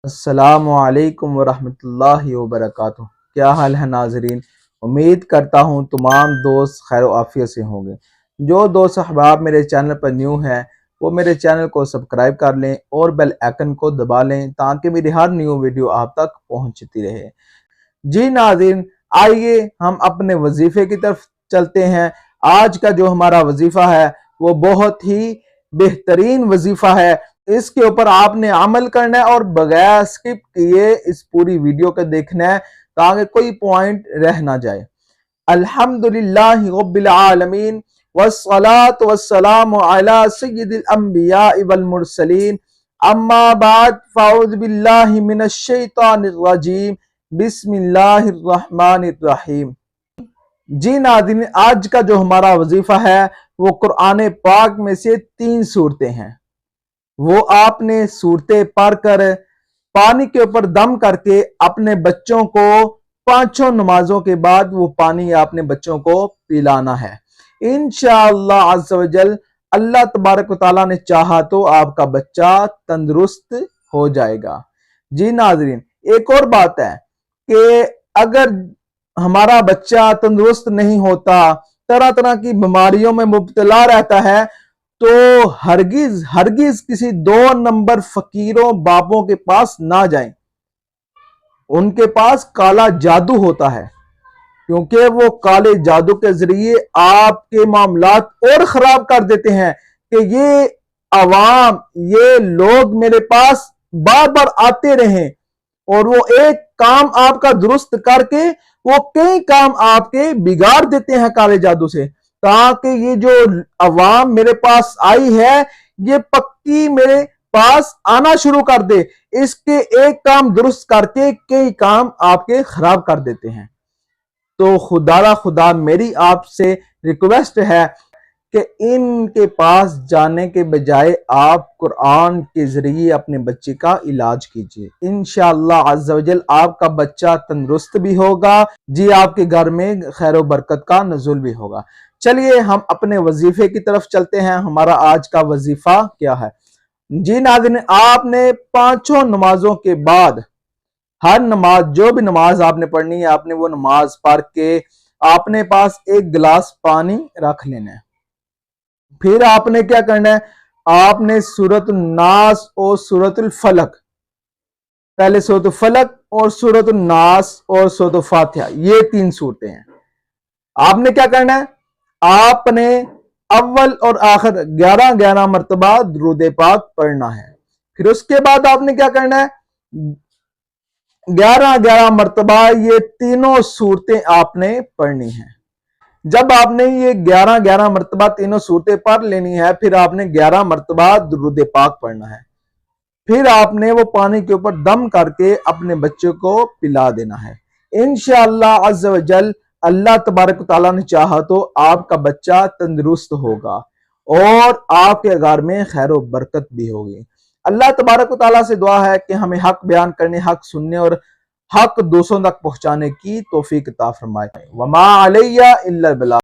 السلام علیکم ورحمۃ اللہ وبرکاتہ۔ کیا حال ہے ناظرین؟ امید کرتا ہوں تمام دوست خیر و عافیت سے ہوں گے۔ جو دوست احباب میرے چینل پر نیو ہیں وہ میرے چینل کو سبسکرائب کر لیں اور بیل آئکن کو دبا لیں تاکہ میری ہر نیو ویڈیو آپ تک پہنچتی رہے۔ جی ناظرین، آئیے ہم اپنے وظیفے کی طرف چلتے ہیں۔ آج کا جو ہمارا وظیفہ ہے وہ بہت ہی بہترین وظیفہ ہے۔ اس کے اوپر آپ نے عمل کرنا ہے اور بغیر سکپ کیے اس پوری ویڈیو کو دیکھنا ہے تاکہ کوئی پوائنٹ رہ نہ جائے۔ الحمدللہ رب العالمین والصلاة والسلام علی سید الانبیاء والمرسلین، اما بعد فاعوذ باللہ من الشیطان الرجیم، بسم اللہ الرحمن الرحیم۔ جی ناظرین، آج کا جو ہمارا وظیفہ ہے وہ قرآن پاک میں سے 3 صورتیں ہیں۔ وہ آپ نے صورتیں پڑھ کر پانی کے اوپر دم کر کے اپنے بچوں کو 5 نمازوں کے بعد وہ پانی اپنے بچوں کو پلانا ہے۔ انشاءاللہ عز و جل اللہ تبارک و تعالیٰ نے چاہا تو آپ کا بچہ تندرست ہو جائے گا۔ جی ناظرین، ایک اور بات ہے کہ اگر ہمارا بچہ تندرست نہیں ہوتا، طرح طرح کی بیماریوں میں مبتلا رہتا ہے، تو ہرگز کسی 2 نمبر فقیروں باپوں کے پاس نہ جائیں۔ ان کے پاس کالا جادو ہوتا ہے، کیونکہ وہ کالے جادو کے ذریعے آپ کے معاملات اور خراب کر دیتے ہیں کہ یہ عوام، یہ لوگ میرے پاس بار بار آتے رہیں اور وہ ایک کام آپ کا درست کر کے وہ کئی کام آپ کے بگاڑ دیتے ہیں کالے جادو سے، تاکہ یہ جو عوام میرے پاس آئی ہے یہ پکی میرے پاس آنا شروع کر دے، اس کے ایک کام درست کر کے کئی کام آپ کے خراب کر دیتے ہیں۔ تو خدا میری آپ سے ریکویسٹ ہے کہ ان کے پاس جانے کے بجائے آپ قرآن کے ذریعے اپنے بچے کا علاج کیجئے۔ انشاءاللہ عز و جل آپ کا بچہ تندرست بھی ہوگا، جی آپ کے گھر میں خیر و برکت کا نزول بھی ہوگا۔ چلیے ہم اپنے وظیفے کی طرف چلتے ہیں۔ ہمارا آج کا وظیفہ کیا ہے؟ جی ناظرین، آپ نے 5 نمازوں کے بعد ہر نماز، جو بھی نماز آپ نے پڑھنی ہے، آپ نے وہ نماز پڑھ کے آپ نے پاس ایک گلاس پانی رکھ لینا ہے۔ پھر آپ نے کیا کرنا ہے؟ آپ نے سورۃ الناس اور سورۃ الفلق، پہلے سورۃ الفلق اور سورۃ الناس اور سورۃ الفاتحہ، یہ 3 صورتیں ہیں۔ آپ نے کیا کرنا ہے؟ آپ نے اول اور آخر 11 مرتبہ درود پاک پڑھنا ہے۔ پھر اس کے بعد آپ نے کیا کرنا ہے؟ 11 مرتبہ یہ تینوں صورتیں آپ نے پڑھنی ہیں۔ جب آپ نے یہ 11 مرتبہ تینوں صورتیں پڑھ لینی ہے، پھر آپ نے 11 مرتبہ درود پاک پڑھنا ہے۔ پھر آپ نے وہ پانی کے اوپر دم کر کے اپنے بچے کو پلا دینا ہے۔ انشاءاللہ عز و جل اللہ تبارک و تعالیٰ نے چاہا تو آپ کا بچہ تندرست ہوگا اور آپ کے گھر میں خیر و برکت بھی ہوگی۔ اللہ تبارک و تعالیٰ سے دعا ہے کہ ہمیں حق بیان کرنے، حق سننے اور حق دوسروں تک پہنچانے کی توفیق عطا فرمائے۔ وما علیہ الا البلاغ۔